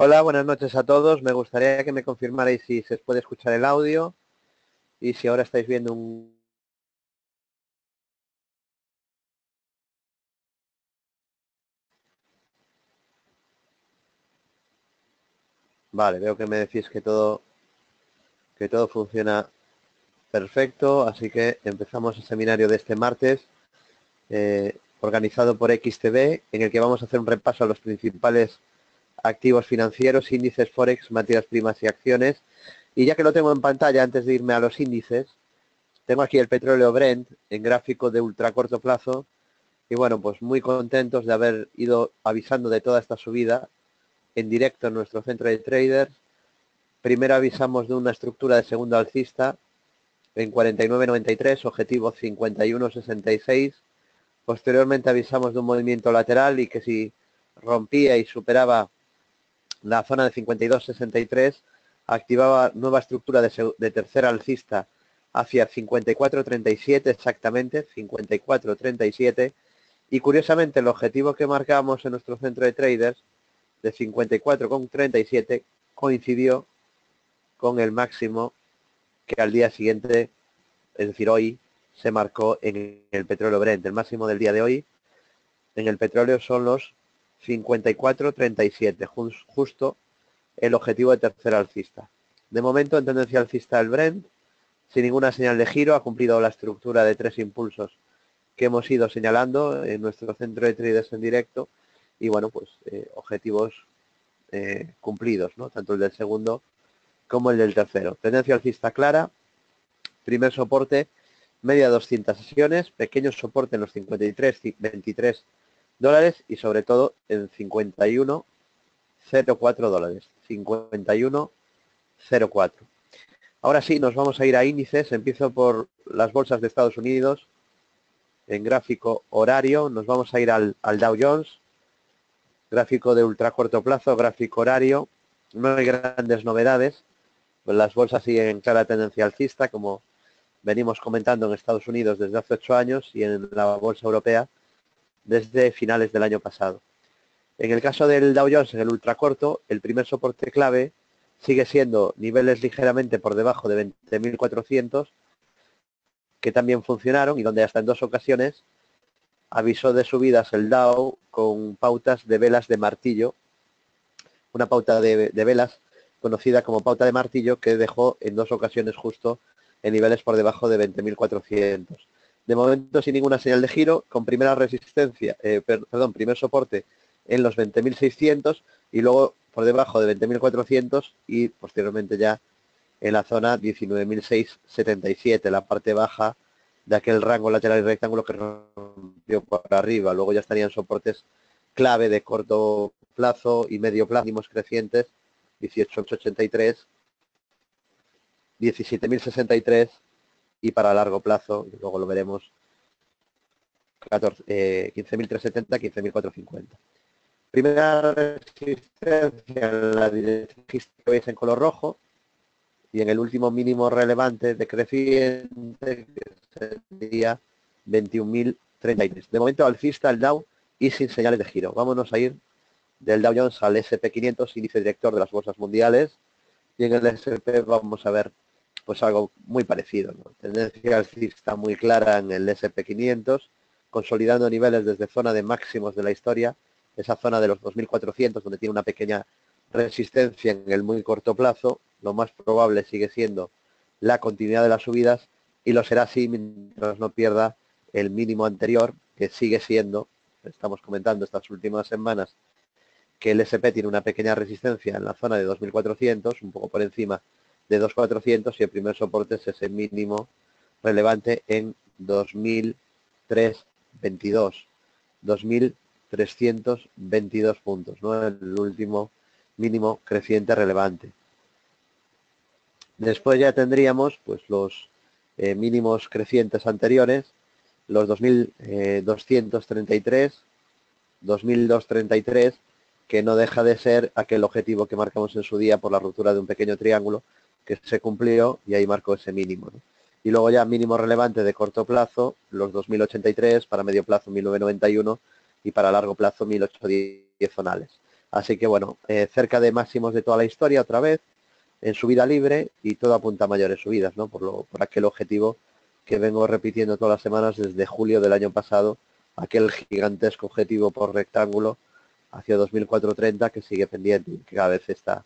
Hola, buenas noches a todos. Me gustaría que me confirmarais si se puede escuchar el audio y si ahora estáis viendo un... Vale, veo que me decís que todo funciona perfecto, así que empezamos el seminario de este martes, organizado por XTB, en el que vamos a hacer un repaso a los principales activos financieros, índices Forex, materias primas y acciones. Y ya que lo tengo en pantalla, antes de irme a los índices, tengo aquí el petróleo Brent en gráfico de ultra corto plazo. Y bueno, pues muy contentos de haber ido avisando de toda esta subida en directo en nuestro centro de traders. Primero avisamos de una estructura de segundo alcista en 49.93, objetivo 51.66. Posteriormente avisamos de un movimiento lateral y que si rompía y superaba la zona de 52.63, activaba nueva estructura de tercera alcista hacia 54.37, exactamente 54.37. Y curiosamente el objetivo que marcamos en nuestro centro de traders de 54,37 coincidió con el máximo que al día siguiente, es decir, hoy, se marcó en el petróleo Brent. El máximo del día de hoy en el petróleo son los 54,37, justo el objetivo de tercera alcista. De momento en tendencia alcista el Brent, sin ninguna señal de giro, ha cumplido la estructura de tres impulsos que hemos ido señalando en nuestro centro de traders en directo y bueno, pues objetivos cumplidos, ¿no? Tanto el del segundo como el del tercero. Tendencia alcista clara, primer soporte, media 200 sesiones, pequeño soporte en los 53,23 dólares y sobre todo en 51,04 dólares. 51,04. Ahora sí, nos vamos a ir a índices. Empiezo por las bolsas de Estados Unidos. En gráfico horario, nos vamos a ir al Dow Jones. Gráfico de ultra corto plazo, gráfico horario. No hay grandes novedades. Las bolsas siguen en clara tendencia alcista, como venimos comentando en Estados Unidos desde hace 8 años y en la bolsa europea desde finales del año pasado. En el caso del Dow Jones, en el ultracorto, el primer soporte clave sigue siendo niveles ligeramente por debajo de 20.400, que también funcionaron y donde hasta en 2 ocasiones avisó de subidas el Dow con pautas de velas de martillo, una pauta de velas conocida como pauta de martillo que dejó en 2 ocasiones justo en niveles por debajo de 20.400. De momento sin ninguna señal de giro, con primera resistencia, primer soporte en los 20.600 y luego por debajo de 20.400 y posteriormente ya en la zona 19.677, la parte baja de aquel rango lateral y rectángulo que rompió por arriba. Luego ya estarían soportes clave de corto plazo y medio plazo, mínimos crecientes, 18.83, 17.063 y para largo plazo, y luego lo veremos, 15.370, 15.450. Primera resistencia en la dirección que veis en color rojo y en el último mínimo relevante decreciente que sería 21.033. De momento alcista el Dow y sin señales de giro. Vámonos a ir del Dow Jones al SP500, índice director de las bolsas mundiales, y en el SP vamos a ver pues algo muy parecido, ¿no? Tendencia alcista muy clara en el SP500, consolidando niveles desde zona de máximos de la historia, esa zona de los 2.400 donde tiene una pequeña resistencia en el muy corto plazo. Lo más probable sigue siendo la continuidad de las subidas y lo será así mientras no pierda el mínimo anterior, que sigue siendo, estamos comentando estas últimas semanas, que el SP tiene una pequeña resistencia en la zona de 2.400, un poco por encima de 2.400 y el primer soporte es ese mínimo relevante en 2.322, 2.322 puntos, ¿no? El último mínimo creciente relevante. Después ya tendríamos pues los mínimos crecientes anteriores, los 2.233, 2.233, que no deja de ser aquel objetivo que marcamos en su día por la ruptura de un pequeño triángulo que se cumplió y ahí marcó ese mínimo, ¿no? Y luego ya mínimo relevante de corto plazo, los 2.083, para medio plazo 1.991 y para largo plazo 1.810 zonales. Así que bueno, cerca de máximos de toda la historia otra vez, en subida libre y todo apunta a mayores subidas, ¿no? Por aquel objetivo que vengo repitiendo todas las semanas desde julio del año pasado, aquel gigantesco objetivo por rectángulo hacia 2430 que sigue pendiente y que cada vez está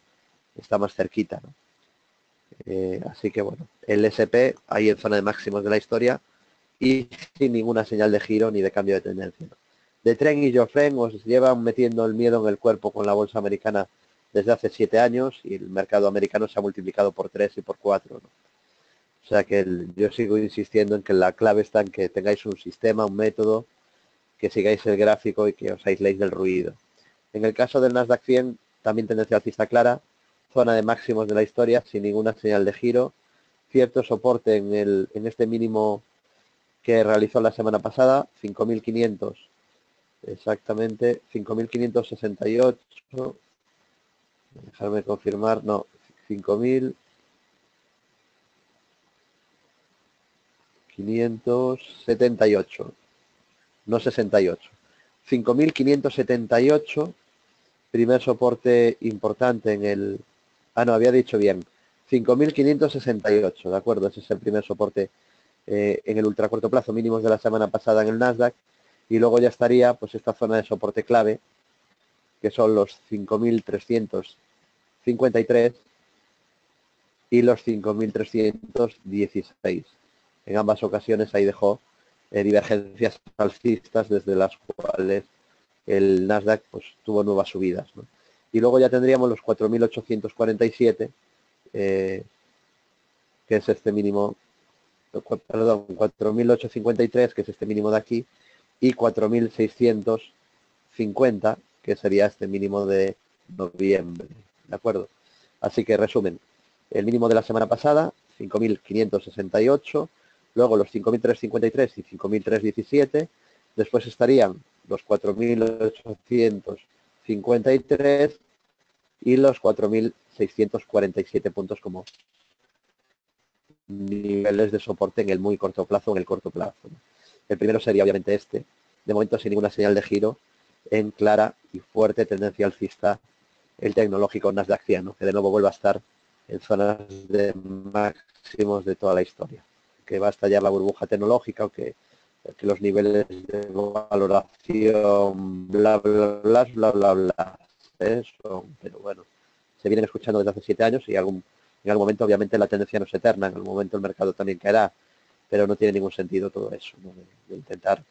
más cerquita, ¿no? Así que bueno, el SP ahí en zona de máximos de la historia y sin ninguna señal de giro ni de cambio de tendencia, ¿no? De Tren y Jofren os llevan metiendo el miedo en el cuerpo con la bolsa americana desde hace 7 años y el mercado americano se ha multiplicado por 3 y por 4, ¿no? O sea que yo sigo insistiendo en que la clave está en que tengáis un sistema, un método, que sigáis el gráfico y que os aisléis del ruido. En el caso del Nasdaq 100, también tendencia alcista clara, zona de máximos de la historia, sin ninguna señal de giro, cierto soporte en este mínimo que realizó la semana pasada, 5.500, exactamente, 5.568, dejarme confirmar, no, 5.578, no 68, 5.578, primer soporte importante en el... Ah, no, había dicho bien, 5.568, de acuerdo, ese es el primer soporte en el ultracorto plazo, mínimos de la semana pasada en el Nasdaq, y luego ya estaría pues esta zona de soporte clave, que son los 5.353 y los 5.316. En ambas ocasiones ahí dejó divergencias alcistas desde las cuales el Nasdaq pues tuvo nuevas subidas, ¿no? Y luego ya tendríamos los 4.847, que es este mínimo, perdón, 4.853, que es este mínimo de aquí, y 4.650, que sería este mínimo de noviembre, ¿de acuerdo? Así que resumen, el mínimo de la semana pasada, 5.568, luego los 5.353 y 5.317, después estarían los 4.853 y los 4.647 puntos como niveles de soporte en el muy corto plazo o en el corto plazo, ¿no? El primero sería obviamente este, de momento sin ninguna señal de giro, en clara y fuerte tendencia alcista, el tecnológico Nasdaq 100, ¿no? Que de nuevo vuelva a estar en zonas de máximos de toda la historia, que va a estallar la burbuja tecnológica o que los niveles de valoración bla bla bla bla bla bla, eso, pero bueno, se vienen escuchando desde hace 7 años y en algún momento obviamente la tendencia no es eterna, en algún momento el mercado también caerá, pero no tiene ningún sentido todo eso, ¿no? De intentar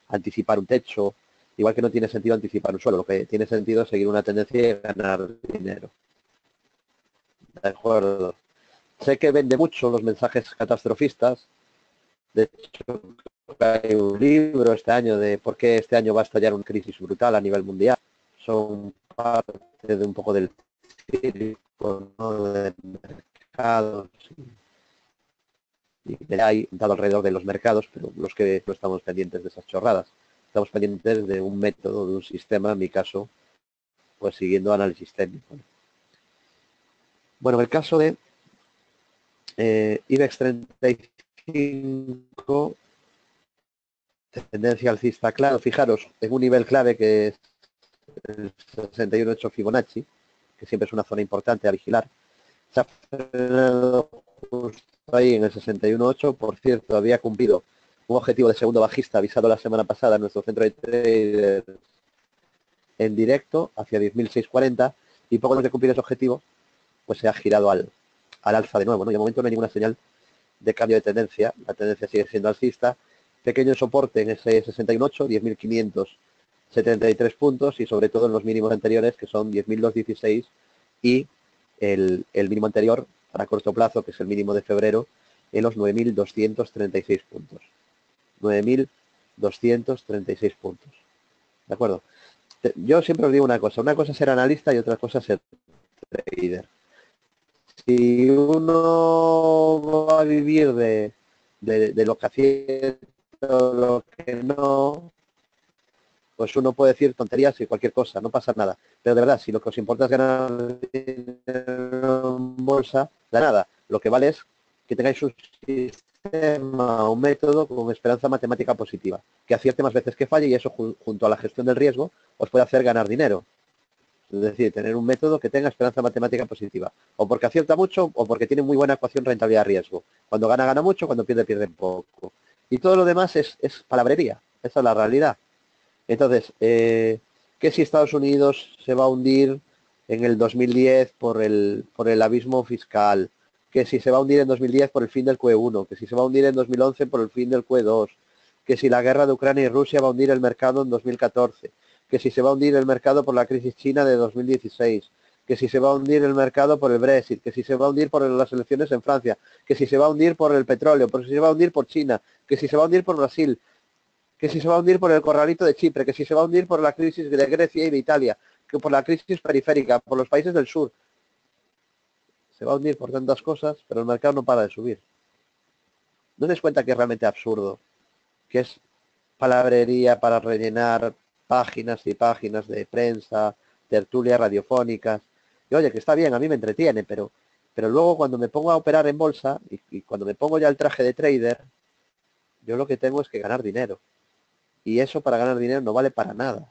anticipar un techo, igual que no tiene sentido anticipar un suelo, lo que tiene sentido es seguir una tendencia y ganar dinero. De acuerdo. Sé que vende mucho los mensajes catastrofistas. De hecho, hay un libro este año de por qué este año va a estallar una crisis brutal a nivel mundial. Son parte de un poco del circo, ¿no? De mercados y de ahí dado alrededor de los mercados, pero los que no estamos pendientes de esas chorradas. Estamos pendientes de un método, de un sistema, en mi caso, pues siguiendo análisis técnico, ¿no? Bueno, en el caso de IBEX 35, tendencia alcista, claro, fijaros, en un nivel clave que es el 61.8 Fibonacci, que siempre es una zona importante a vigilar, se ha frenado justo ahí en el 61.8, por cierto, había cumplido un objetivo de segundo bajista avisado la semana pasada en nuestro centro de trader en directo hacia 10.640 y poco antes de cumplir ese objetivo, pues se ha girado al alza de nuevo, ¿no? Y de momento no hay ninguna señal de cambio de tendencia, la tendencia sigue siendo alcista, pequeño soporte en ese 68, 10.573 puntos y sobre todo en los mínimos anteriores que son 10.216 y el mínimo anterior para corto plazo, que es el mínimo de febrero, en los 9.236 puntos. 9.236 puntos. ¿De acuerdo? Yo siempre os digo una cosa es ser analista y otra cosa es ser trader. Si uno va a vivir de lo que acierta o lo que no, pues uno puede decir tonterías y cualquier cosa, no pasa nada. Pero de verdad, si lo que os importa es ganar dinero en bolsa, de nada. Lo que vale es que tengáis un sistema, un método con esperanza matemática positiva, que acierte más veces que falle y eso junto a la gestión del riesgo os puede hacer ganar dinero. Es decir, tener un método que tenga esperanza matemática positiva. O porque acierta mucho o porque tiene muy buena ecuación rentabilidad-riesgo. Cuando gana, gana mucho, cuando pierde, pierde poco. Y todo lo demás es palabrería. Esa es la realidad. Entonces, que si Estados Unidos se va a hundir en el 2010 por el abismo fiscal, que si se va a hundir en 2010 por el fin del QE1, que si se va a hundir en 2011 por el fin del QE2, que si la guerra de Ucrania y Rusia va a hundir el mercado en 2014, que si se va a hundir el mercado por la crisis china de 2016, que si se va a hundir el mercado por el Brexit, que si se va a hundir por las elecciones en Francia, que si se va a hundir por el petróleo, que si se va a hundir por China, que si se va a hundir por Brasil, que si se va a hundir por el corralito de Chipre, que si se va a hundir por la crisis de Grecia y de Italia, que por la crisis periférica, por los países del sur. Se va a hundir por tantas cosas, pero el mercado no para de subir. ¿No des cuenta que es realmente absurdo? Que es palabrería para rellenar páginas y páginas de prensa, tertulias radiofónicas. Y oye, que está bien, a mí me entretiene, pero luego cuando me pongo a operar en bolsa y cuando me pongo ya el traje de trader, yo lo que tengo es que ganar dinero. Y eso para ganar dinero no vale para nada.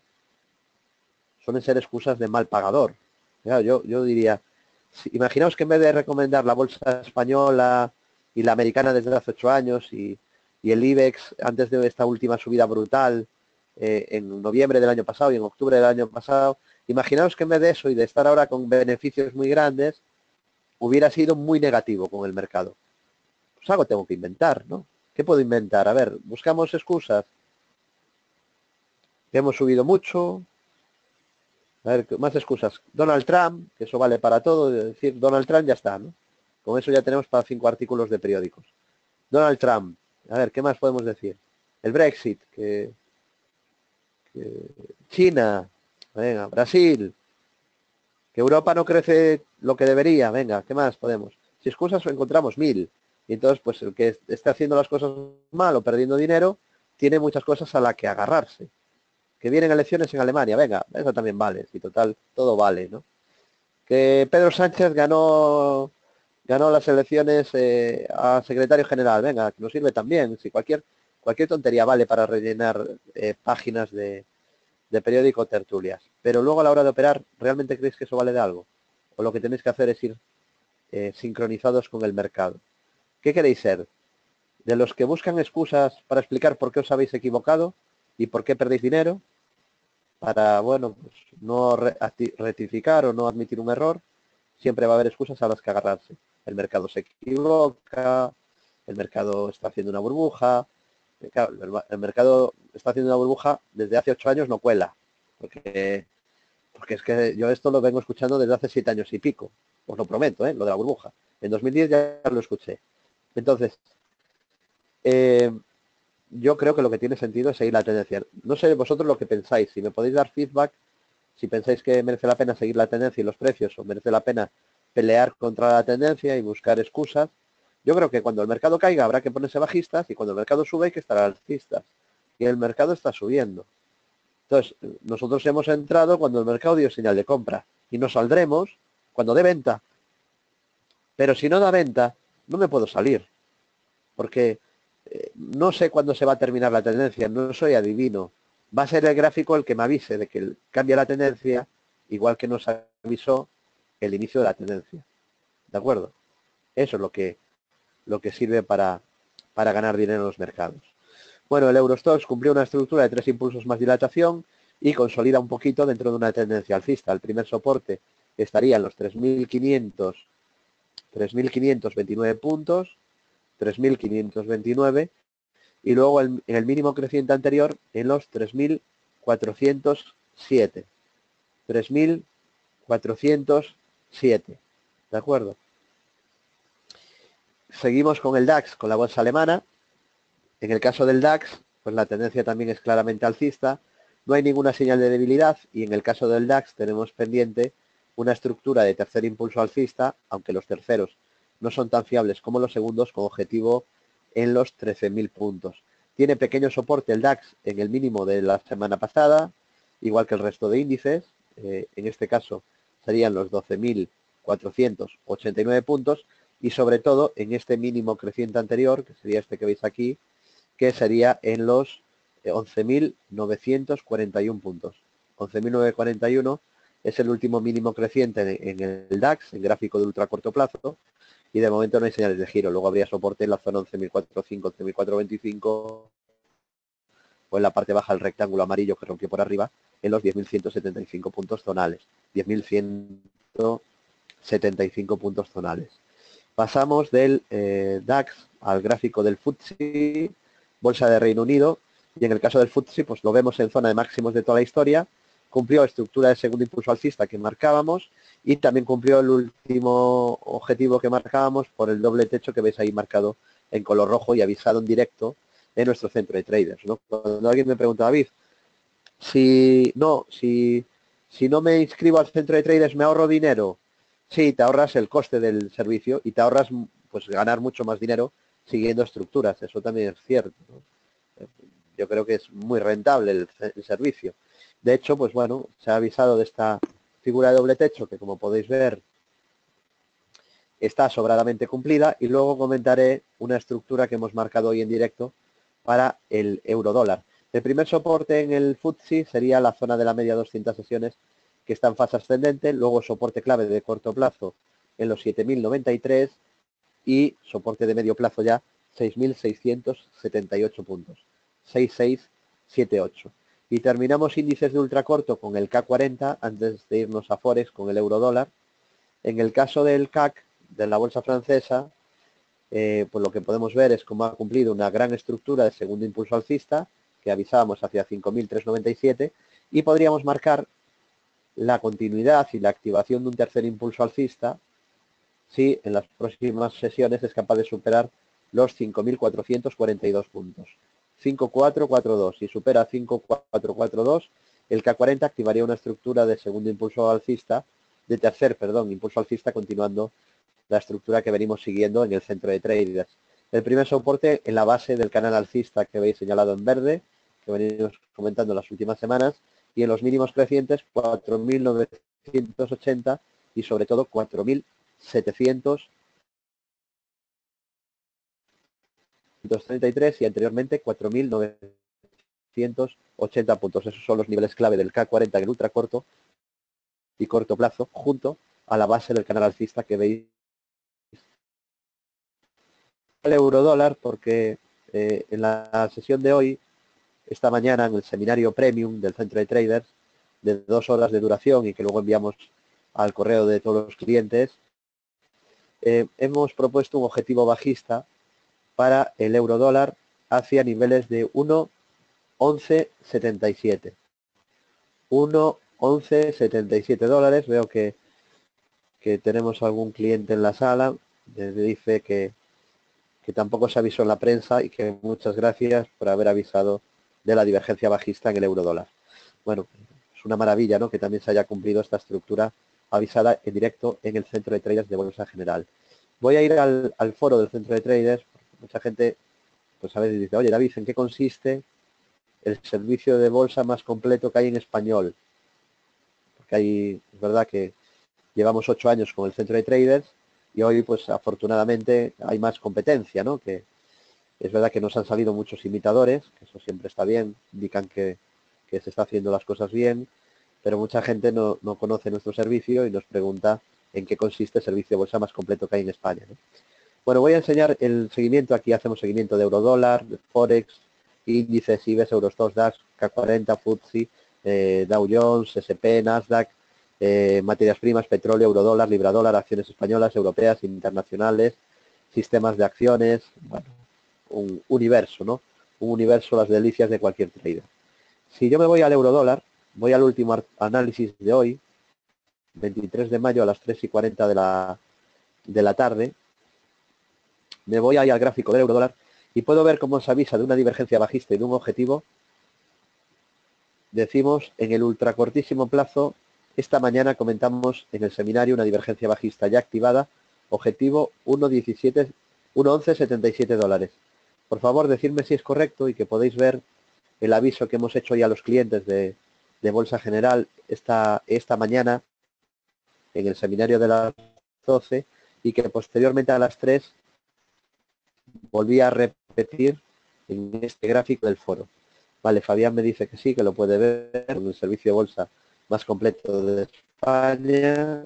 Suelen ser excusas de mal pagador. Claro, yo diría, imaginaos que en vez de recomendar la bolsa española y la americana desde hace 8 años y el IBEX antes de esta última subida brutal en noviembre del año pasado y en octubre del año pasado, imaginaos que en vez de eso y de estar ahora con beneficios muy grandes, hubiera sido muy negativo con el mercado. Pues algo tengo que inventar, ¿no? ¿Qué puedo inventar? A ver, buscamos excusas. Que hemos subido mucho. A ver, más excusas. Donald Trump, que eso vale para todo, es decir, Donald Trump ya está, ¿no? Con eso ya tenemos para 5 artículos de periódicos. Donald Trump, a ver, ¿qué más podemos decir? El Brexit, que China, venga, Brasil, que Europa no crece lo que debería, venga, ¿qué más podemos? Si excusas encontramos 1000. Y entonces, pues el que esté haciendo las cosas mal o perdiendo dinero, tiene muchas cosas a las que agarrarse. Que vienen elecciones en Alemania, venga, eso también vale, si total, todo vale, ¿no? Que Pedro Sánchez ganó las elecciones a secretario general, venga, que nos sirve también, si cualquier tontería vale para rellenar páginas de periódico o tertulias. Pero luego a la hora de operar, ¿realmente creéis que eso vale de algo? O lo que tenéis que hacer es ir sincronizados con el mercado. ¿Qué queréis ser? ¿De los que buscan excusas para explicar por qué os habéis equivocado y por qué perdéis dinero? Para, bueno, pues no rectificar o no admitir un error, siempre va a haber excusas a las que agarrarse. El mercado se equivoca, el mercado está haciendo una burbuja. Claro, el mercado está haciendo una burbuja desde hace 8 años, no cuela. Porque es que yo esto lo vengo escuchando desde hace 7 años y pico. Os lo prometo, lo de la burbuja. En 2010 ya lo escuché. Entonces, yo creo que lo que tiene sentido es seguir la tendencia. No sé vosotros lo que pensáis. Si me podéis dar feedback, si pensáis que merece la pena seguir la tendencia y los precios o merece la pena pelear contra la tendencia y buscar excusas. Yo creo que cuando el mercado caiga habrá que ponerse bajistas y cuando el mercado sube hay que estar alcistas. Y el mercado está subiendo. Entonces, nosotros hemos entrado cuando el mercado dio señal de compra y nos saldremos cuando dé venta. Pero si no da venta, no me puedo salir. Porque no sé cuándo se va a terminar la tendencia, no soy adivino. Va a ser el gráfico el que me avise de que cambia la tendencia, igual que nos avisó el inicio de la tendencia. ¿De acuerdo? Eso es lo que sirve para ganar dinero en los mercados. Bueno, el Eurostoxx cumplió una estructura de 3 impulsos más dilatación y consolida un poquito dentro de una tendencia alcista. El primer soporte estaría en los 3.529 puntos, 3.529, y luego en el mínimo creciente anterior en los 3.407. 3.407. ¿De acuerdo? Seguimos con el DAX, con la bolsa alemana. En el caso del DAX, pues la tendencia también es claramente alcista. No hay ninguna señal de debilidad y en el caso del DAX tenemos pendiente una estructura de tercer impulso alcista, aunque los terceros no son tan fiables como los segundos, con objetivo en los 13.000 puntos. Tiene pequeño soporte el DAX en el mínimo de la semana pasada, igual que el resto de índices. En este caso serían los 12.489 puntos y sobre todo en este mínimo creciente anterior, que sería este que veis aquí, que sería en los 11.941 puntos. 11.941 es el último mínimo creciente en el DAX, en gráfico de ultra corto plazo, y de momento no hay señales de giro. Luego habría soporte en la zona 11.405, 11.425, o en la parte baja el rectángulo amarillo que rompió por arriba, en los 10.175 puntos zonales. 10.175 puntos zonales. Pasamos del DAX al gráfico del FTSE, bolsa de Reino Unido, y en el caso del FTSE, pues lo vemos en zona de máximos de toda la historia, cumplió estructura de segundo impulso alcista que marcábamos y también cumplió el último objetivo que marcábamos por el doble techo que veis ahí marcado en color rojo y avisado en directo en nuestro centro de traders, ¿no? Cuando alguien me pregunta, David, si no me inscribo al centro de traders, ¿me ahorro dinero? Sí, te ahorras el coste del servicio y te ahorras pues ganar mucho más dinero siguiendo estructuras. Eso también es cierto, ¿no? Yo creo que es muy rentable el servicio. De hecho, pues bueno, se ha avisado de esta figura de doble techo que, como podéis ver, está sobradamente cumplida, y luego comentaré una estructura que hemos marcado hoy en directo para el euro dólar. El primer soporte en el FTSE sería la zona de la media 200 sesiones, que está en fase ascendente, luego soporte clave de corto plazo en los 7.093 y soporte de medio plazo ya 6.678 puntos, 6678. Y terminamos índices de ultracorto con el K40 antes de irnos a Forex con el euro dólar. En el caso del CAC, de la bolsa francesa, pues lo que podemos ver es cómo ha cumplido una gran estructura de segundo impulso alcista, que avisábamos hacia 5.397, y podríamos marcar la continuidad y la activación de un tercer impulso alcista si en las próximas sesiones es capaz de superar los 5.442 puntos. 5.442. Si supera 5.442, el K40 activaría una estructura de segundo impulso alcista, de tercer, perdón, impulso alcista, continuando la estructura que venimos siguiendo en el centro de traders. El primer soporte en la base del canal alcista que veis señalado en verde, que venimos comentando en las últimas semanas, y en los mínimos crecientes 4.980 y sobre todo 4.733 y anteriormente 4.980 puntos. Esos son los niveles clave del K40 en el ultra corto y corto plazo, junto a la base del canal alcista que veis el euro dólar, porque en la sesión de hoy, esta mañana, en el seminario premium del centro de traders de 2 horas de duración y que luego enviamos al correo de todos los clientes, hemos propuesto un objetivo bajista para el euro dólar hacia niveles de 1.1177. 1.1177 dólares. Veo que tenemos algún cliente en la sala. Me dice que tampoco se avisó en la prensa y que muchas gracias por haber avisado de la divergencia bajista en el euro dólar. Bueno, es una maravilla, ¿no?, que también se haya cumplido esta estructura avisada en directo en el centro de traders de bolsa general. Voy a ir al foro del centro de traders, porque mucha gente pues a veces dice, oye David, ¿en qué consiste el servicio de bolsa más completo que hay en español? Porque es verdad que llevamos 8 años con el centro de traders y hoy pues afortunadamente hay más competencia, ¿no? Que es verdad que nos han salido muchos imitadores, que eso siempre está bien, indican que se está haciendo las cosas bien, pero mucha gente no conoce nuestro servicio y nos pregunta en qué consiste el servicio de bolsa más completo que hay en España, ¿no? Bueno, voy a enseñar el seguimiento. Aquí hacemos seguimiento de eurodólar, de Forex, índices, IBEX, Eurostoxx, DAX, K40, FTSE, Dow Jones, SP, Nasdaq, materias primas, petróleo, eurodólar, libradólar, acciones españolas, europeas, internacionales, sistemas de acciones, bueno, un universo, ¿no? Un universo, las delicias de cualquier trader. Si yo me voy al eurodólar, voy al último análisis de hoy, 23 de mayo a las 3:40 de la tarde, me voy ahí al gráfico del eurodólar y puedo ver cómo se avisa de una divergencia bajista y de un objetivo. Decimos en el ultracortísimo plazo, esta mañana comentamos en el seminario una divergencia bajista ya activada, objetivo 1.1177 dólares. Por favor, decidme si es correcto y que podéis ver el aviso que hemos hecho ya a los clientes de Bolsa General esta mañana en el seminario de las 12 y que posteriormente a las 3 volví a repetir en este gráfico del foro. Vale, Fabián me dice que sí, que lo puede ver en el servicio de bolsa más completo de España.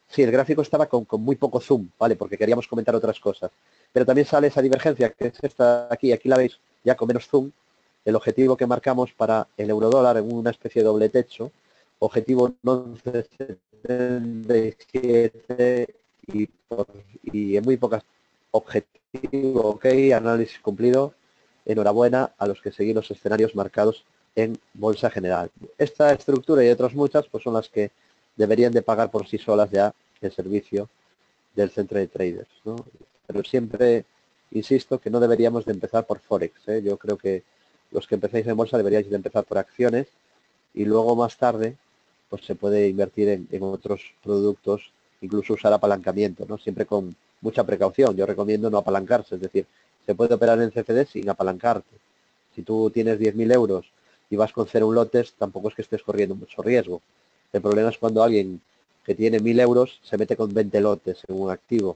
Sí, el gráfico estaba con muy poco zoom, ¿vale? Porque queríamos comentar otras cosas. Pero también sale esa divergencia, que es esta aquí. Aquí la veis ya con menos zoom. El objetivo que marcamos para el eurodólar en una especie de doble techo. Objetivo 11,77 y en muy pocas objetivo, ok, análisis cumplido. Enhorabuena a los que seguís los escenarios marcados en Bolsa General. Esta estructura y otras muchas pues son las que deberían de pagar por sí solas ya el servicio del centro de traders, ¿no? Pero siempre insisto que no deberíamos de empezar por Forex, ¿eh? Yo creo que los que empecéis en bolsa deberíais de empezar por acciones y luego más tarde pues se puede invertir en otros productos, incluso usar apalancamiento, ¿no? Siempre con mucha precaución. Yo recomiendo no apalancarse, es decir, se puede operar en CFD sin apalancarte. Si tú tienes 10.000 euros y vas con cero lotes, tampoco es que estés corriendo mucho riesgo. El problema es cuando alguien que tiene 1.000 euros se mete con 20 lotes en un activo.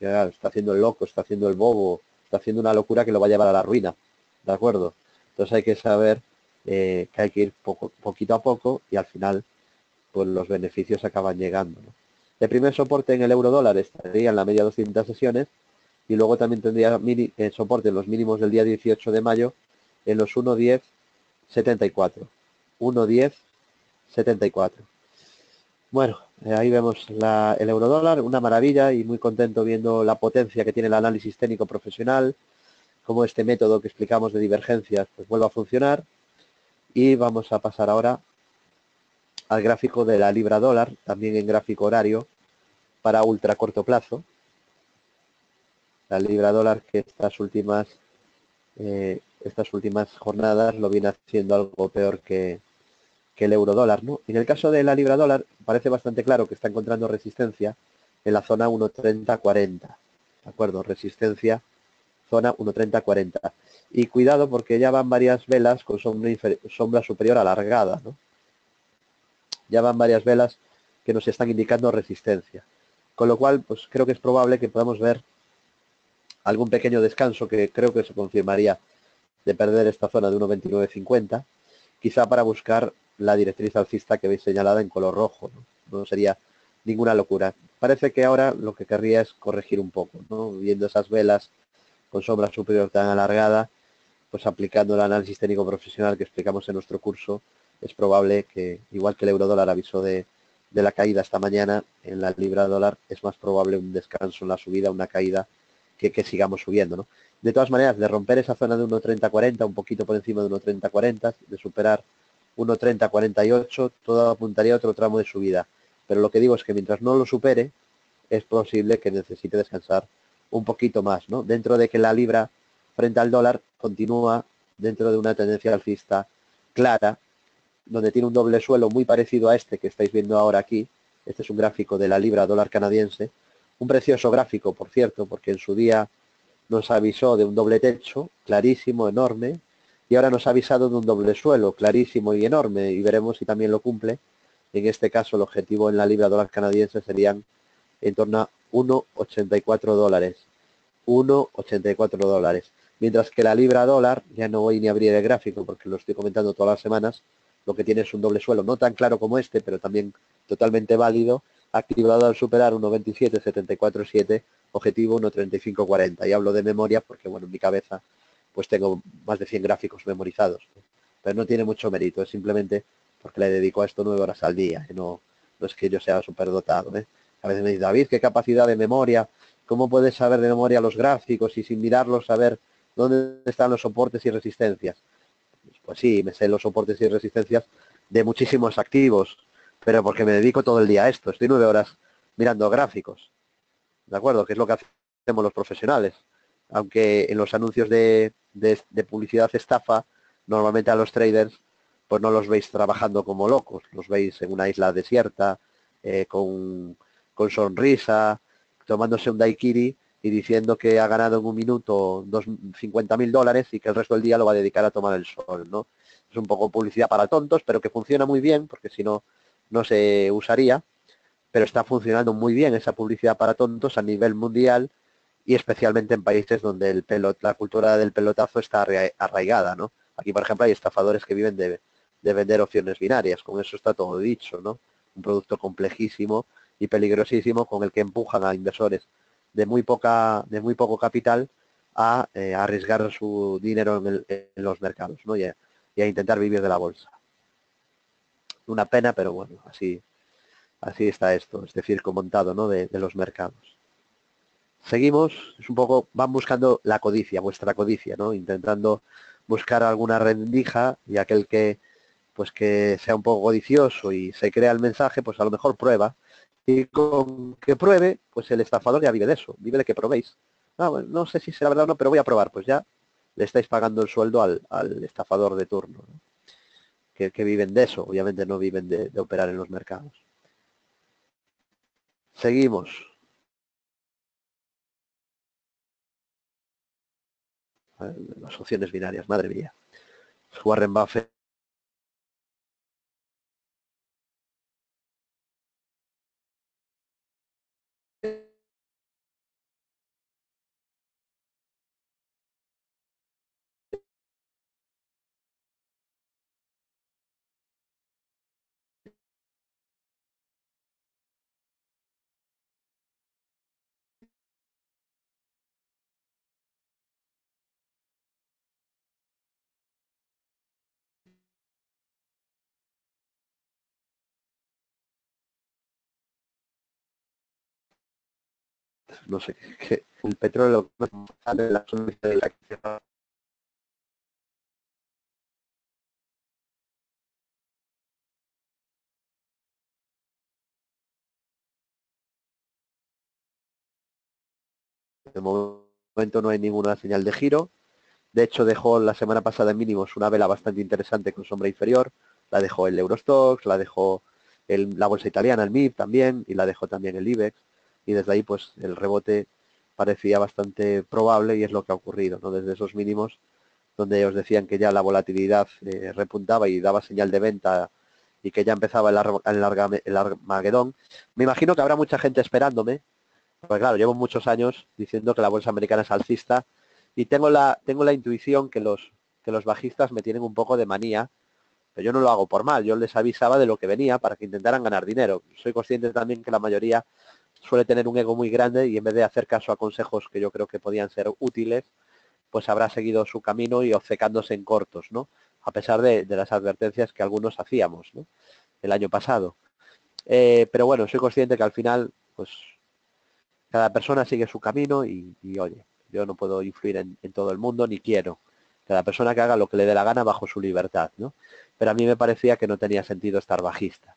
Ya, está haciendo el loco, está haciendo el bobo, está haciendo una locura que lo va a llevar a la ruina. ¿De acuerdo? Entonces hay que saber que hay que ir poquito a poco y al final pues los beneficios acaban llegando, ¿no? El primer soporte en el euro dólar estaría en la media 200 sesiones y luego también tendría soporte en los mínimos del día 18 de mayo en los 1.1074. 1.1074. Bueno, ahí vemos el eurodólar, una maravilla y muy contento viendo la potencia que tiene el análisis técnico profesional, cómo este método que explicamos de divergencias pues vuelve a funcionar. Y vamos a pasar ahora al gráfico de la libra dólar, también en gráfico horario, para ultra corto plazo. La libra dólar que estas últimas jornadas lo viene haciendo algo peor que el euro dólar, ¿no? En el caso de la libra dólar parece bastante claro que está encontrando resistencia en la zona 1.3040, ¿de acuerdo? Resistencia, zona 1.3040. Y cuidado porque ya van varias velas con sombra superior alargada, ¿no? Ya van varias velas que nos están indicando resistencia. Con lo cual, pues creo que es probable que podamos ver algún pequeño descanso que creo que se confirmaría de perder esta zona de 1.2950, quizá para buscar la directriz alcista que veis señalada en color rojo, ¿no? No sería ninguna locura. Parece que ahora lo que querría es corregir un poco, ¿no? Viendo esas velas con sombra superior tan alargada, pues aplicando el análisis técnico profesional que explicamos en nuestro curso, es probable que, igual que el euro dólar avisó de la caída esta mañana, en la libra dólar es más probable un descanso en la subida, una caída, que sigamos subiendo, ¿no? De todas maneras, de romper esa zona de 1.3040, un poquito por encima de 1.3040, de superar 1.3048, todo apuntaría a otro tramo de subida. Pero lo que digo es que mientras no lo supere, es posible que necesite descansar un poquito más, ¿no? Dentro de que la libra frente al dólar continúa dentro de una tendencia alcista clara, donde tiene un doble suelo muy parecido a este que estáis viendo ahora aquí. Este es un gráfico de la libra dólar canadiense. Un precioso gráfico, por cierto, porque en su día nos avisó de un doble techo, clarísimo, enorme, y ahora nos ha avisado de un doble suelo, clarísimo y enorme, y veremos si también lo cumple. En este caso, el objetivo en la libra dólar canadiense serían en torno a 1,84 dólares. 1,84 dólares. Mientras que la libra dólar, ya no voy ni a abrir el gráfico porque lo estoy comentando todas las semanas, lo que tiene es un doble suelo, no tan claro como este, pero también totalmente válido, activado al superar 1,27,747, objetivo 1,3540. Y hablo de memoria porque, bueno, en mi cabeza pues tengo más de 100 gráficos memorizados, ¿no? Pero no tiene mucho mérito, es simplemente porque le dedico a esto 9 horas al día, que no es que yo sea superdotado, ¿eh? A veces me dice, David, ¿qué capacidad de memoria? ¿Cómo puedes saber de memoria los gráficos y sin mirarlos saber dónde están los soportes y resistencias? Pues sí, me sé los soportes y resistencias de muchísimos activos, pero porque me dedico todo el día a esto. Estoy 9 horas mirando gráficos, ¿de acuerdo? Que es lo que hacemos los profesionales. Aunque en los anuncios de publicidad estafa, normalmente a los traders, pues no los veis trabajando como locos. Los veis en una isla desierta, con sonrisa, tomándose un daiquiri y diciendo que ha ganado en un minuto 50.000 dólares y que el resto del día lo va a dedicar a tomar el sol, ¿no? Es un poco publicidad para tontos, pero que funciona muy bien, porque si no, no se usaría, pero está funcionando muy bien esa publicidad para tontos a nivel mundial y especialmente en países donde la cultura del pelotazo está arraigada, ¿no? Aquí, por ejemplo, hay estafadores que viven de vender opciones binarias. Con eso está todo dicho, ¿no? Un producto complejísimo y peligrosísimo con el que empujan a inversores de muy poco capital a arriesgar su dinero en los mercados, ¿no? Y a intentar vivir de la bolsa. Una pena, pero bueno, así está esto, es decir, montado, ¿no? de los mercados. Seguimos, es un poco, van buscando la codicia, vuestra codicia, ¿no? Intentando buscar alguna rendija y aquel que, pues que sea un poco codicioso y se crea el mensaje, pues a lo mejor prueba. Y con que pruebe, pues el estafador ya vive de eso, vive de que probéis. Bueno, no sé si será verdad o no, pero voy a probar, pues ya le estáis pagando el sueldo al estafador de turno, ¿no? Que viven de eso, obviamente no viven de operar en los mercados. Seguimos. Las opciones binarias, madre mía. Warren Buffett. No sé, el petróleo de momento no hay ninguna señal de giro. De hecho, dejó la semana pasada en mínimos una vela bastante interesante con sombra inferior. La dejó el Eurostoxx, la dejó la bolsa italiana, el MIB también, y la dejó también el IBEX. Y desde ahí, pues, el rebote parecía bastante probable y es lo que ha ocurrido, ¿no? Desde esos mínimos donde ellos decían que ya la volatilidad repuntaba y daba señal de venta y que ya empezaba el Armagedón. Me imagino que habrá mucha gente esperándome, pues claro, llevo muchos años diciendo que la bolsa americana es alcista y tengo la intuición que los bajistas me tienen un poco de manía, pero yo no lo hago por mal, yo les avisaba de lo que venía para que intentaran ganar dinero. Soy consciente también que la mayoría suele tener un ego muy grande y en vez de hacer caso a consejos que yo creo que podían ser útiles, pues habrá seguido su camino y obcecándose en cortos, ¿no? A pesar de las advertencias que algunos hacíamos, ¿no? El año pasado. Pero bueno, soy consciente que al final, pues cada persona sigue su camino y oye, yo no puedo influir en todo el mundo, ni quiero. Cada persona que haga lo que le dé la gana bajo su libertad, ¿no? Pero a mí me parecía que no tenía sentido estar bajista.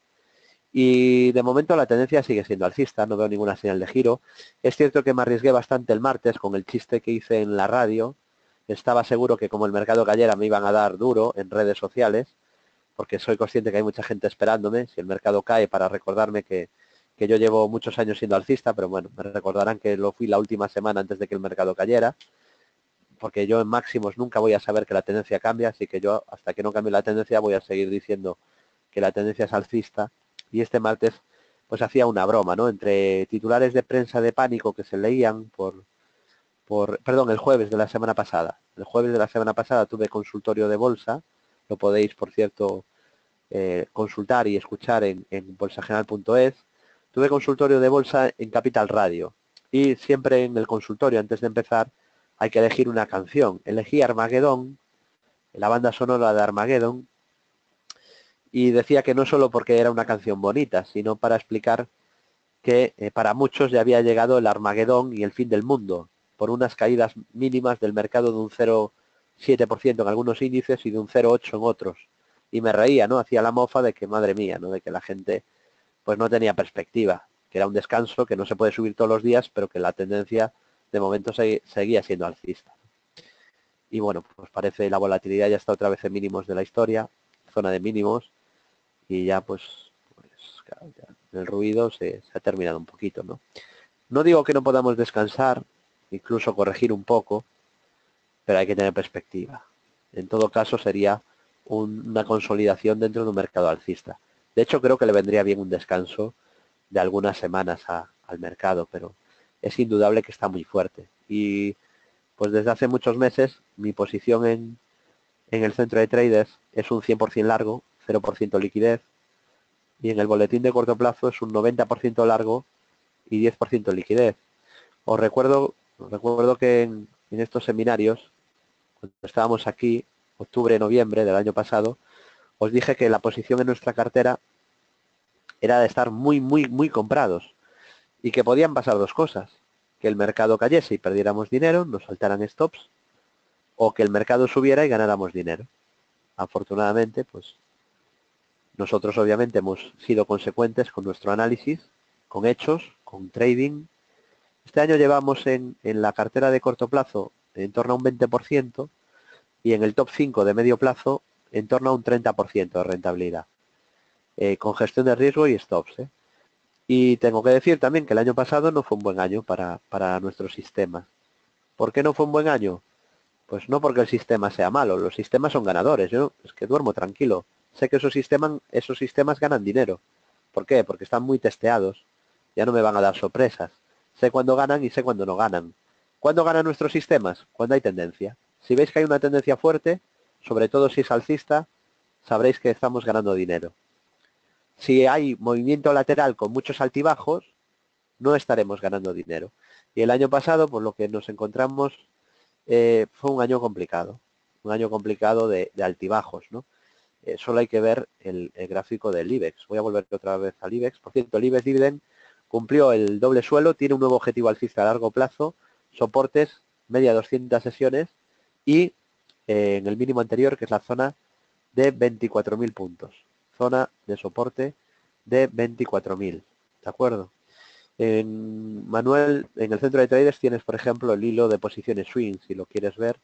Y de momento la tendencia sigue siendo alcista, no veo ninguna señal de giro. Es cierto que me arriesgué bastante el martes con el chiste que hice en la radio. Estaba seguro que como el mercado cayera me iban a dar duro en redes sociales, porque soy consciente que hay mucha gente esperándome. Si el mercado cae, para recordarme que yo llevo muchos años siendo alcista, pero bueno, me recordarán que lo fui la última semana antes de que el mercado cayera, porque yo en máximos nunca voy a saber que la tendencia cambia, así que yo hasta que no cambie la tendencia voy a seguir diciendo que la tendencia es alcista. Y este martes pues hacía una broma, ¿no? Entre titulares de prensa de pánico que se leían perdón, el jueves de la semana pasada. El jueves de la semana pasada tuve consultorio de bolsa, lo podéis, por cierto, consultar y escuchar en bolsageneral.es. Tuve consultorio de bolsa en Capital Radio y siempre en el consultorio, antes de empezar, hay que elegir una canción. Elegí Armageddon, la banda sonora de Armageddon, y decía que no solo porque era una canción bonita, sino para explicar que para muchos ya había llegado el Armagedón y el fin del mundo, por unas caídas mínimas del mercado de un 0,7% en algunos índices y de un 0,8% en otros. Y me reía, ¿no? Hacía la mofa de que, madre mía, ¿no? De que la gente pues no tenía perspectiva, que era un descanso, que no se puede subir todos los días, pero que la tendencia de momento seguía siendo alcista. Y bueno, pues parece la volatilidad ya está otra vez en mínimos de la historia, zona de mínimos, y ya pues claro, ya el ruido se ha terminado un poquito, ¿no? No digo que no podamos descansar, incluso corregir un poco, pero hay que tener perspectiva. En todo caso sería una consolidación dentro de un mercado alcista. De hecho creo que le vendría bien un descanso de algunas semanas al mercado, pero es indudable que está muy fuerte. Y pues desde hace muchos meses mi posición en el centro de traders es un 100% largo, 0% liquidez, y en el boletín de corto plazo es un 90% largo y 10% liquidez. Os recuerdo que en estos seminarios, cuando estábamos aquí, octubre, noviembre del año pasado, os dije que la posición en nuestra cartera era de estar muy comprados y que podían pasar dos cosas: que el mercado cayese y perdiéramos dinero, nos saltaran stops, o que el mercado subiera y ganáramos dinero. Afortunadamente, pues nosotros obviamente hemos sido consecuentes con nuestro análisis, con hechos, con trading. Este año llevamos en la cartera de corto plazo en torno a un 20% y en el top 5 de medio plazo en torno a un 30% de rentabilidad, con gestión de riesgo y stops. Y tengo que decir también que el año pasado no fue un buen año para nuestro sistema. ¿Por qué no fue un buen año? Pues no porque el sistema sea malo, los sistemas son ganadores. Yo es que duermo tranquilo. Sé que esos sistemas ganan dinero. ¿Por qué? Porque están muy testeados. Ya no me van a dar sorpresas. Sé cuándo ganan y sé cuándo no ganan. ¿Cuándo ganan nuestros sistemas? Cuando hay tendencia. Si veis que hay una tendencia fuerte, sobre todo si es alcista, sabréis que estamos ganando dinero. Si hay movimiento lateral con muchos altibajos, no estaremos ganando dinero. Y el año pasado, por lo que nos encontramos, fue un año complicado de altibajos, ¿no? Solo hay que ver el gráfico del IBEX. Voy a volver otra vez al IBEX. Por cierto, el IBEX Dividend cumplió el doble suelo, tiene un nuevo objetivo alcista a largo plazo, soportes, media 200 sesiones y en el mínimo anterior, que es la zona de 24.000 puntos. Zona de soporte de 24.000. ¿De acuerdo? Manuel, en el centro de traders tienes, por ejemplo, el hilo de posiciones swing, si lo quieres ver,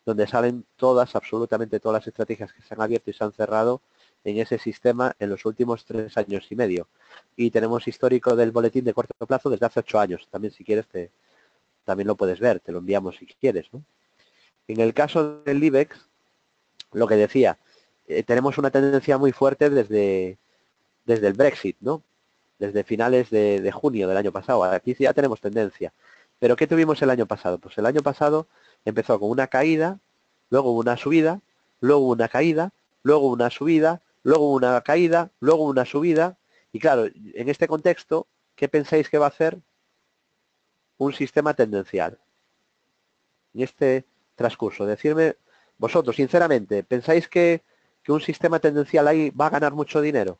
donde salen absolutamente todas las estrategias que se han abierto y se han cerrado en ese sistema en los últimos 3 años y medio. Y tenemos histórico del boletín de corto plazo desde hace 8 años. También, si quieres, también lo puedes ver, te lo enviamos si quieres, ¿no? En el caso del IBEX, lo que decía, tenemos una tendencia muy fuerte desde el Brexit, ¿no? Desde finales de junio del año pasado. Aquí ya tenemos tendencia. ¿Pero qué tuvimos el año pasado? Pues el año pasado empezó con una caída, luego una subida, luego una caída, luego una subida, luego una caída, luego una subida. Y claro, en este contexto, ¿qué pensáis que va a hacer un sistema tendencial? En este transcurso, decirme vosotros, sinceramente, ¿pensáis que un sistema tendencial ahí va a ganar mucho dinero?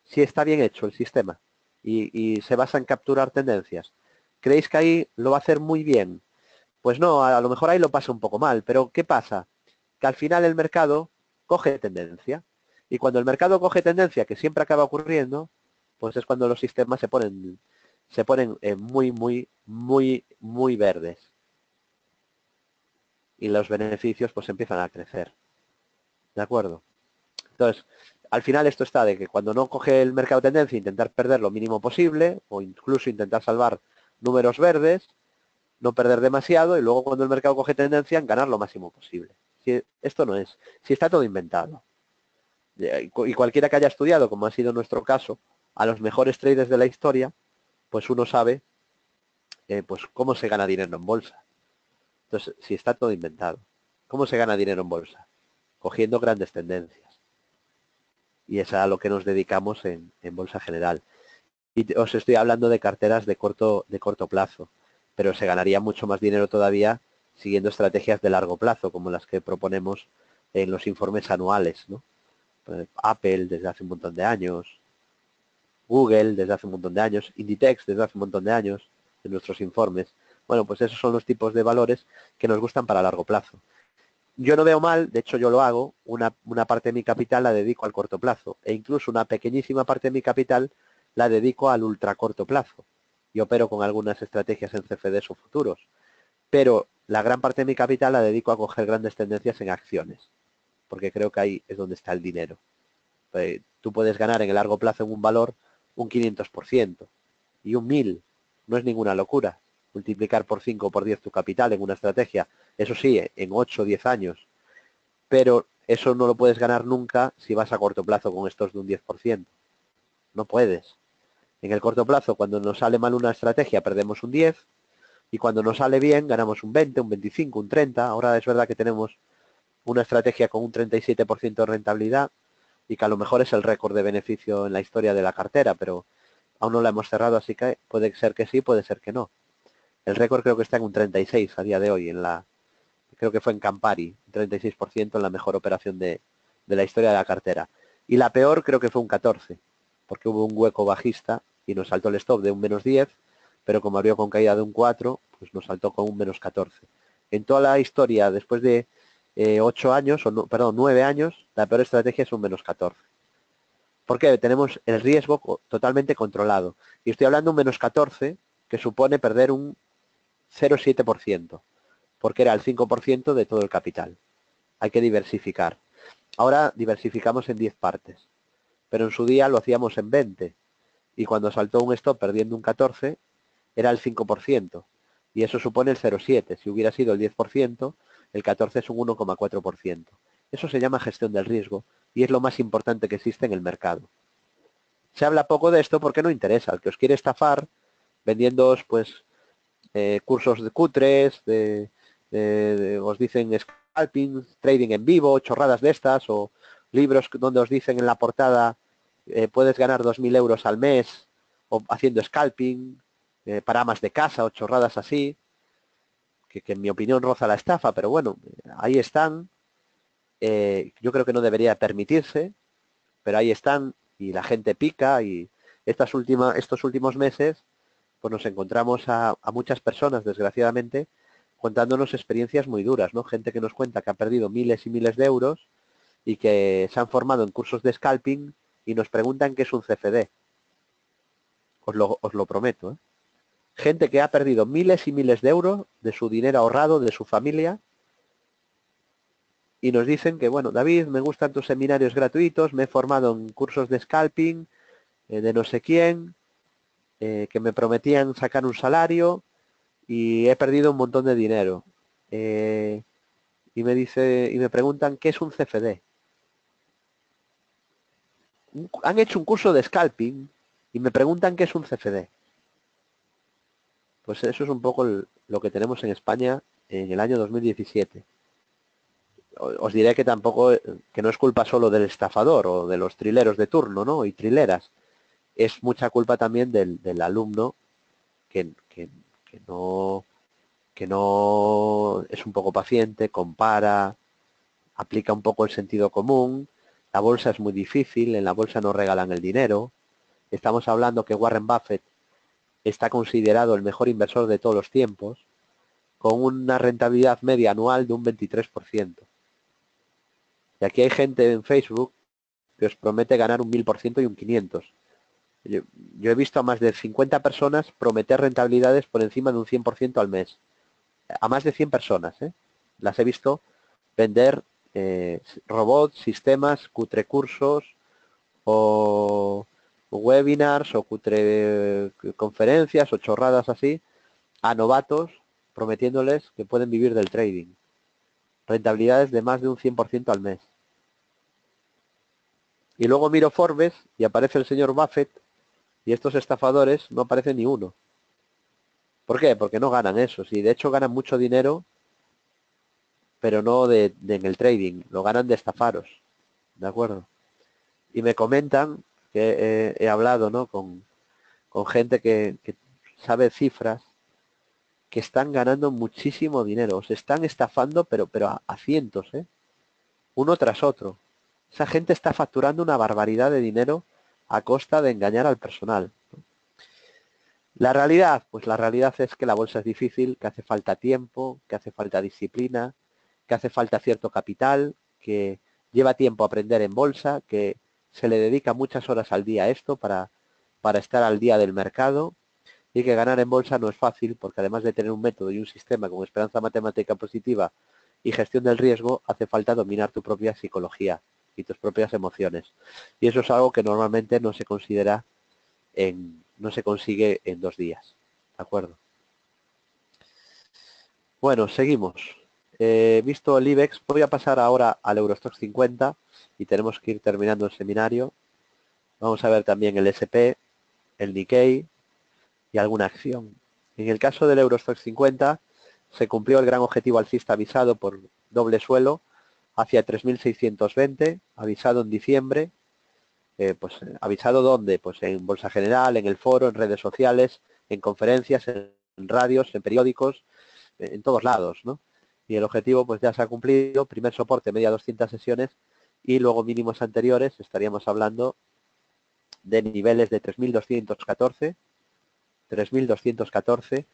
Si está bien hecho el sistema y se basa en capturar tendencias. ¿Creéis que ahí lo va a hacer muy bien? Pues no, a lo mejor ahí lo pasa un poco mal, pero ¿qué pasa? Que al final el mercado coge tendencia. Y cuando el mercado coge tendencia, que siempre acaba ocurriendo, pues es cuando los sistemas se ponen muy verdes. Y los beneficios pues empiezan a crecer. ¿De acuerdo? Entonces, al final esto está de que cuando no coge el mercado tendencia, intentar perder lo mínimo posible o incluso intentar salvar números verdes, no perder demasiado y luego cuando el mercado coge tendencia, ganar lo máximo posible. Si esto no es, si está todo inventado. Y cualquiera que haya estudiado, como ha sido nuestro caso, a los mejores traders de la historia, pues uno sabe pues cómo se gana dinero en bolsa. Entonces, si está todo inventado, ¿cómo se gana dinero en bolsa? Cogiendo grandes tendencias. Y es a lo que nos dedicamos en Bolsa General. Y os estoy hablando de carteras de corto plazo, pero se ganaría mucho más dinero todavía siguiendo estrategias de largo plazo, como las que proponemos en los informes anuales, ¿no? Apple desde hace un montón de años, Google desde hace un montón de años, Inditex desde hace un montón de años, en nuestros informes. Bueno, pues esos son los tipos de valores que nos gustan para largo plazo. Yo no veo mal, de hecho yo lo hago, una parte de mi capital la dedico al corto plazo e incluso una pequeñísima parte de mi capital la dedico al ultra corto plazo. Y opero con algunas estrategias en CFDs o futuros, pero la gran parte de mi capital la dedico a coger grandes tendencias en acciones, porque creo que ahí es donde está el dinero. Tú puedes ganar en el largo plazo en un valor un 500% y un 1000, no es ninguna locura. Multiplicar por 5 o por 10 tu capital en una estrategia, eso sí, en 8 o 10 años, pero eso no lo puedes ganar nunca si vas a corto plazo con estos de un 10%. No puedes. En el corto plazo, cuando nos sale mal una estrategia, perdemos un 10, y cuando nos sale bien, ganamos un 20, un 25, un 30. Ahora es verdad que tenemos una estrategia con un 37% de rentabilidad, y que a lo mejor es el récord de beneficio en la historia de la cartera, pero aún no la hemos cerrado, así que puede ser que sí, puede ser que no. El récord creo que está en un 36 a día de hoy, creo que fue en Campari, un 36% en la mejor operación de la historia de la cartera. Y la peor creo que fue un 14, porque hubo un hueco bajista y nos saltó el stop de un -10, pero como abrió con caída de un 4, pues nos saltó con un -14. En toda la historia, después de 8 años, perdón, 9 años, la peor estrategia es un -14. Porque tenemos el riesgo totalmente controlado. Y estoy hablando de un -14, que supone perder un 0,7%, porque era el 5% de todo el capital. Hay que diversificar. Ahora diversificamos en 10 partes, pero en su día lo hacíamos en 20, y cuando saltó un stop perdiendo un 14, era el 5%, y eso supone el 0,7. Si hubiera sido el 10%, el 14 es un 1,4%. Eso se llama gestión del riesgo, y es lo más importante que existe en el mercado. Se habla poco de esto porque no interesa. El que os quiere estafar, vendiéndoos pues cursos de cutres, os dicen scalping, trading en vivo, chorradas de estas, o libros donde os dicen en la portada puedes ganar 2.000 euros al mes o haciendo scalping para amas de casa o chorradas así, que en mi opinión roza la estafa, pero bueno, ahí están. Yo creo que no debería permitirse, pero ahí están y la gente pica, y estos últimos meses pues nos encontramos a muchas personas, desgraciadamente, contándonos experiencias muy duras, ¿no? Gente que nos cuenta que ha perdido miles y miles de euros y que se han formado en cursos de scalping y nos preguntan qué es un CFD. Os lo prometo, ¿eh? Gente que ha perdido miles y miles de euros de su dinero ahorrado, de su familia, y nos dicen que, bueno, David, me gustan tus seminarios gratuitos, me he formado en cursos de scalping, de no sé quién, que me prometían sacar un salario y he perdido un montón de dinero. Y me preguntan qué es un CFD. Han hecho un curso de scalping y me preguntan qué es un CFD. Pues eso es un poco lo que tenemos en España en el año 2017. Os diré que tampoco, que no es culpa solo del estafador o de los trileros de turno, ¿no? Y trileras. Es mucha culpa también del alumno que no es un poco paciente, compara, aplica un poco el sentido común. La bolsa es muy difícil, en la bolsa no regalan el dinero. Estamos hablando que Warren Buffett está considerado el mejor inversor de todos los tiempos, con una rentabilidad media anual de un 23%. Y aquí hay gente en Facebook que os promete ganar un 1000% y un 500%. Yo he visto a más de 50 personas prometer rentabilidades por encima de un 100% al mes. A más de 100 personas, ¿eh? Las he visto vender robots, sistemas, cutre cursos o webinars o cutre conferencias o chorradas así a novatos, prometiéndoles que pueden vivir del trading. Rentabilidades de más de un 100% al mes. Y luego miro Forbes y aparece el señor Buffett y estos estafadores no aparece ni uno. ¿Por qué? Porque no ganan eso. Sí, de hecho ganan mucho dinero, pero no en el trading. Lo ganan de estafaros. ¿De acuerdo? Y me comentan que he hablado, ¿no? con gente que sabe cifras, que están ganando muchísimo dinero. Se están estafando, pero a cientos, ¿eh? Uno tras otro. Esa gente está facturando una barbaridad de dinero a costa de engañar al personal. La realidad, pues la realidad es que la bolsa es difícil, que hace falta tiempo, que hace falta disciplina, que hace falta cierto capital, que lleva tiempo aprender en bolsa, que se le dedica muchas horas al día a esto para estar al día del mercado, y que ganar en bolsa no es fácil, porque además de tener un método y un sistema con esperanza matemática positiva y gestión del riesgo, hace falta dominar tu propia psicología y tus propias emociones. Y eso es algo que normalmente no se considera no se consigue en 2 días. ¿De acuerdo? Bueno, seguimos. Visto el IBEX, voy a pasar ahora al Eurostoxx 50 y tenemos que ir terminando el seminario. Vamos a ver también el SP, el Nikkei y alguna acción. En el caso del Eurostoxx 50 se cumplió el gran objetivo alcista avisado por doble suelo hacia 3.620, avisado en diciembre, ¿avisado dónde? Pues en Bolsa General, en el foro, en redes sociales, en conferencias, en radios, en periódicos, en todos lados, ¿no? Y el objetivo pues ya se ha cumplido, primer soporte media 200 sesiones y luego mínimos anteriores, estaríamos hablando de niveles de 3.214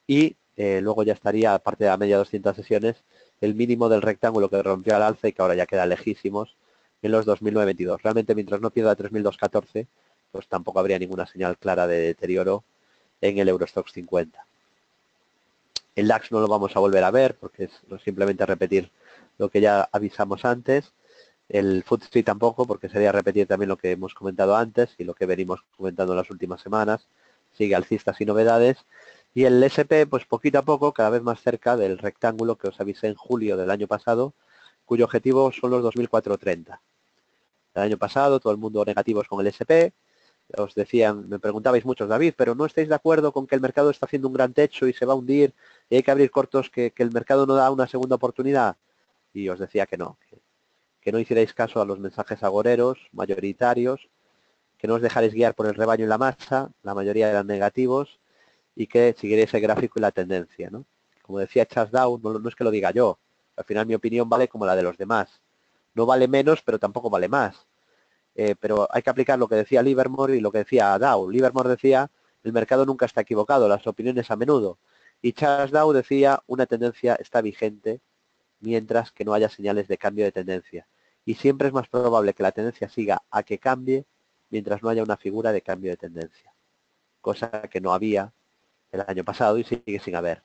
y luego ya estaría, aparte de la media 200 sesiones, el mínimo del rectángulo que rompió al alza y que ahora ya queda lejísimos en los 2.922. Realmente mientras no pierda 3.214, pues tampoco habría ninguna señal clara de deterioro en el Eurostoxx 50. El DAX no lo vamos a volver a ver porque es simplemente repetir lo que ya avisamos antes. El FTSE tampoco, porque sería repetir también lo que hemos comentado antes y lo que venimos comentando en las últimas semanas. Sigue alcista sin novedades. Y el SP, pues poquito a poco, cada vez más cerca del rectángulo que os avisé en julio del año pasado, cuyo objetivo son los 2.430. El año pasado todo el mundo negativos con el SP. Os decían, me preguntabais muchos, David, pero ¿no estáis de acuerdo con que el mercado está haciendo un gran techo y se va a hundir y hay que abrir cortos, que el mercado no da una segunda oportunidad? Y os decía que no, que no hicierais caso a los mensajes agoreros, mayoritarios, que no os dejaréis guiar por el rebaño y la masa, la mayoría eran negativos, y que siguierais el gráfico y la tendencia, ¿no? Como decía Charles Dow, no es que lo diga yo, al final mi opinión vale como la de los demás. No vale menos, pero tampoco vale más. Pero hay que aplicar lo que decía Livermore y lo que decía Dow. Livermore decía, el mercado nunca está equivocado, las opiniones a menudo. Y Charles Dow decía, una tendencia está vigente mientras que no haya señales de cambio de tendencia. Y siempre es más probable que la tendencia siga a que cambie mientras no haya una figura de cambio de tendencia. Cosa que no había el año pasado y sigue sin haber.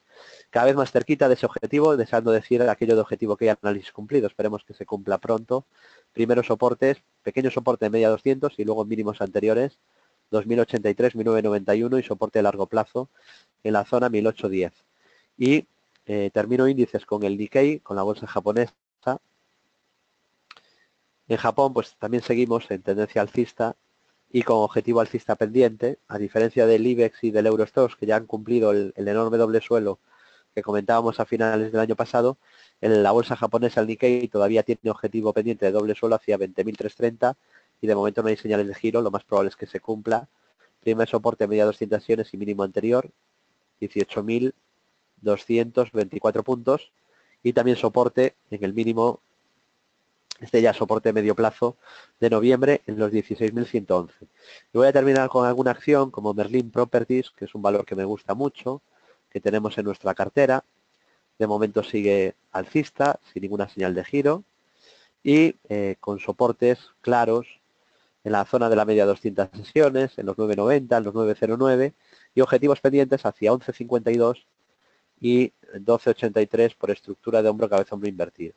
Cada vez más cerquita de ese objetivo, deseando decir aquello de objetivo que hay análisis cumplido. Esperemos que se cumpla pronto. Primeros soportes, pequeño soporte de media 200 y luego mínimos anteriores, 2083, 1991 y soporte de largo plazo en la zona 1810. Y termino índices con el Nikkei, con la bolsa japonesa. En Japón, pues también seguimos en tendencia alcista y con objetivo alcista pendiente, a diferencia del IBEX y del Eurostoxx, que ya han cumplido el enorme doble suelo que comentábamos a finales del año pasado. En la bolsa japonesa, el Nikkei, todavía tiene objetivo pendiente de doble suelo hacia 20.330 y de momento no hay señales de giro, lo más probable es que se cumpla. Primer soporte media 200 sesiones y mínimo anterior, 18.224 puntos, y también soporte en el mínimo, este ya soporte medio plazo de noviembre en los 16.111. Y voy a terminar con alguna acción como Merlin Properties, que es un valor que me gusta mucho, que tenemos en nuestra cartera. De momento sigue alcista, sin ninguna señal de giro y con soportes claros en la zona de la media 200 sesiones, en los 9.90, en los 9.09 y objetivos pendientes hacia 11.52 y 12.83 por estructura de hombro cabeza hombro invertido.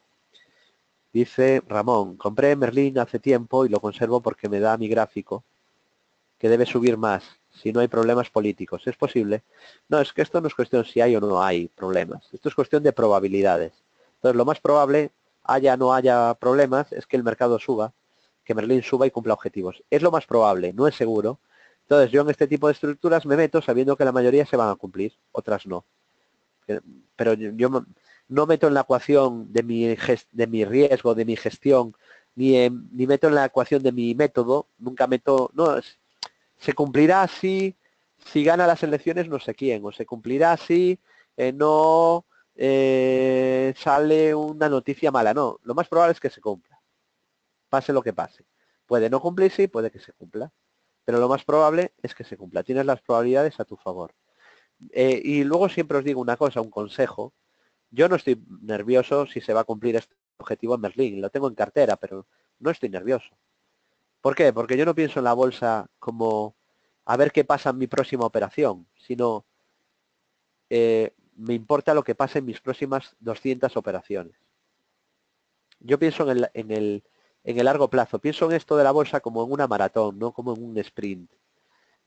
Dice Ramón, compré Merlin hace tiempo y lo conservo porque me da mi gráfico que debe subir más si no hay problemas políticos. ¿Es posible? No, es que esto no es cuestión si hay o no hay problemas. Esto es cuestión de probabilidades. Entonces, lo más probable, haya o no haya problemas, es que el mercado suba, que Merlin suba y cumpla objetivos. Es lo más probable, no es seguro. Entonces, yo en este tipo de estructuras me meto sabiendo que la mayoría se van a cumplir, otras no. Pero yo no meto en la ecuación de mi riesgo, de mi gestión, ni meto en la ecuación de mi método, nunca meto, no, se cumplirá si gana las elecciones no sé quién, o se cumplirá si no sale una noticia mala. No, lo más probable es que se cumpla, pase lo que pase. Puede no cumplirse y puede que se cumpla, pero lo más probable es que se cumpla. Tienes las probabilidades a tu favor. Y luego siempre os digo una cosa, un consejo. Yo no estoy nervioso si se va a cumplir este objetivo en Merlin, lo tengo en cartera, pero no estoy nervioso. ¿Por qué? Porque yo no pienso en la bolsa como a ver qué pasa en mi próxima operación, sino me importa lo que pase en mis próximas 200 operaciones. Yo pienso en el largo plazo, pienso en esto de la bolsa como en una maratón, no como en un sprint.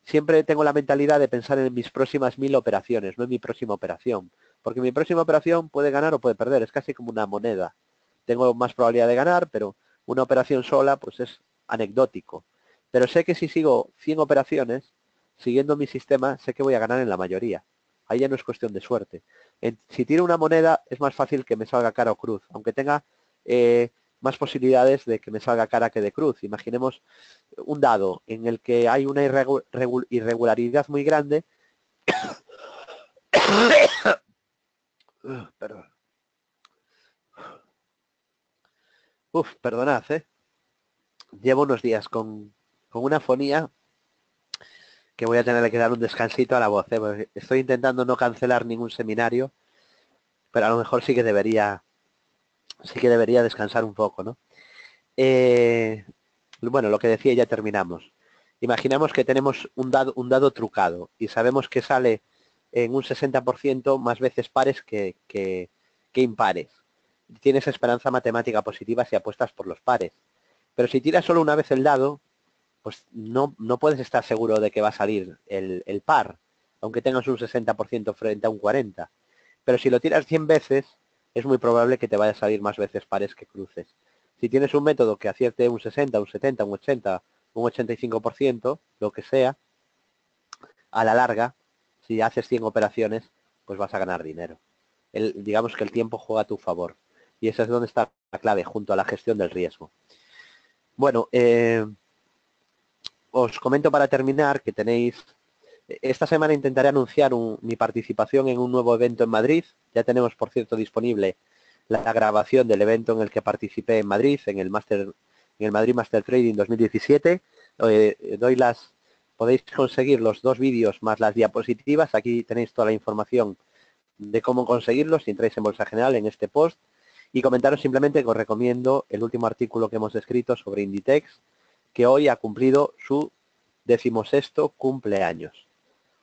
Siempre tengo la mentalidad de pensar en mis próximas 1000 operaciones, no en mi próxima operación. Porque mi próxima operación puede ganar o puede perder, es casi como una moneda. Tengo más probabilidad de ganar, pero una operación sola pues es anecdótico. Pero sé que si sigo 100 operaciones, siguiendo mi sistema, sé que voy a ganar en la mayoría. Ahí ya no es cuestión de suerte. Si tiro una moneda, es más fácil que me salga cara o cruz. Aunque tenga más posibilidades de que me salga cara que de cruz. Imaginemos un dado en el que hay una irregularidad muy grande. Perdón. Perdonad, llevo unos días con una fonía que voy a tener que dar un descansito a la voz, porque estoy intentando no cancelar ningún seminario, pero a lo mejor sí que debería descansar un poco, ¿no? Bueno, lo que decía, ya terminamos. Imaginamos que tenemos un dado trucado y sabemos que sale en un 60% más veces pares que impares. Tienes esperanza matemática positiva si apuestas por los pares. Pero si tiras solo una vez el dado, pues no puedes estar seguro de que va a salir el par, aunque tengas un 60% frente a un 40%. Pero si lo tiras 100 veces, es muy probable que te vaya a salir más veces pares que cruces. Si tienes un método que acierte un 60, un 70, un 80, un 85%, lo que sea, a la larga, si haces 100 operaciones, pues vas a ganar dinero. Digamos que el tiempo juega a tu favor. Y esa es donde está la clave, junto a la gestión del riesgo. Bueno, os comento para terminar que tenéis... Esta semana intentaré anunciar mi participación en un nuevo evento en Madrid. Ya tenemos, por cierto, disponible la grabación del evento en el que participé en Madrid, en el Madrid Master Trading 2017. Podéis conseguir los 2 vídeos más las diapositivas. Aquí tenéis toda la información de cómo conseguirlos si entráis en Bolsa General en este post. Y comentaros simplemente que os recomiendo el último artículo que hemos escrito sobre Inditex, que hoy ha cumplido su 16º cumpleaños.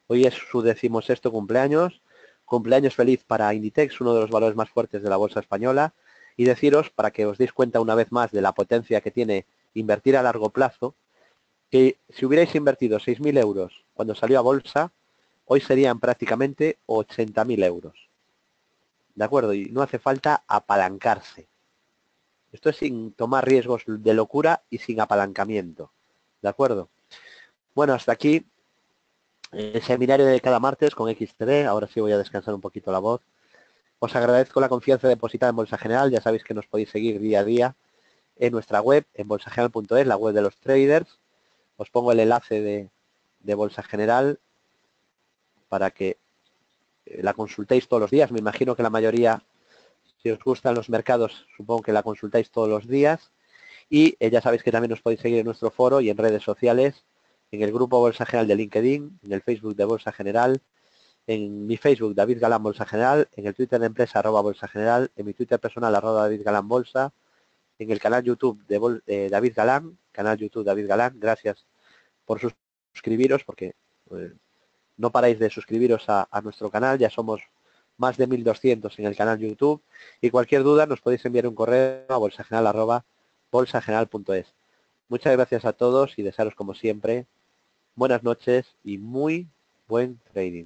Hoy es su 16º cumpleaños. Cumpleaños feliz para Inditex, uno de los valores más fuertes de la bolsa española. Y deciros, para que os deis cuenta una vez más de la potencia que tiene invertir a largo plazo, que si hubierais invertido 6.000 euros cuando salió a bolsa, hoy serían prácticamente 80.000 euros. ¿De acuerdo? Y no hace falta apalancarse. Esto es sin tomar riesgos de locura y sin apalancamiento. ¿De acuerdo? Bueno, hasta aquí el seminario de cada martes con XTB. Ahora sí voy a descansar un poquito la voz. Os agradezco la confianza depositada en Bolsa General. Ya sabéis que nos podéis seguir día a día en nuestra web, en bolsageneral.es, la web de los traders. Os pongo el enlace de Bolsa General para que la consultéis todos los días. Me imagino que la mayoría, si os gustan los mercados, supongo que la consultáis todos los días. Y ya sabéis que también nos podéis seguir en nuestro foro y en redes sociales, en el grupo Bolsa General de LinkedIn, en el Facebook de Bolsa General, en mi Facebook David Galán Bolsa General, en el Twitter de empresa @Bolsa General, en mi Twitter personal @David Galán Bolsa, en el canal YouTube de David Galán, canal YouTube David Galán. Gracias por suscribiros, porque no paráis de suscribiros a nuestro canal. Ya somos más de 1.200 en el canal YouTube. Y cualquier duda nos podéis enviar un correo a bolsageneral@bolsageneral.es. Muchas gracias a todos y desearos, como siempre, buenas noches y muy buen trading.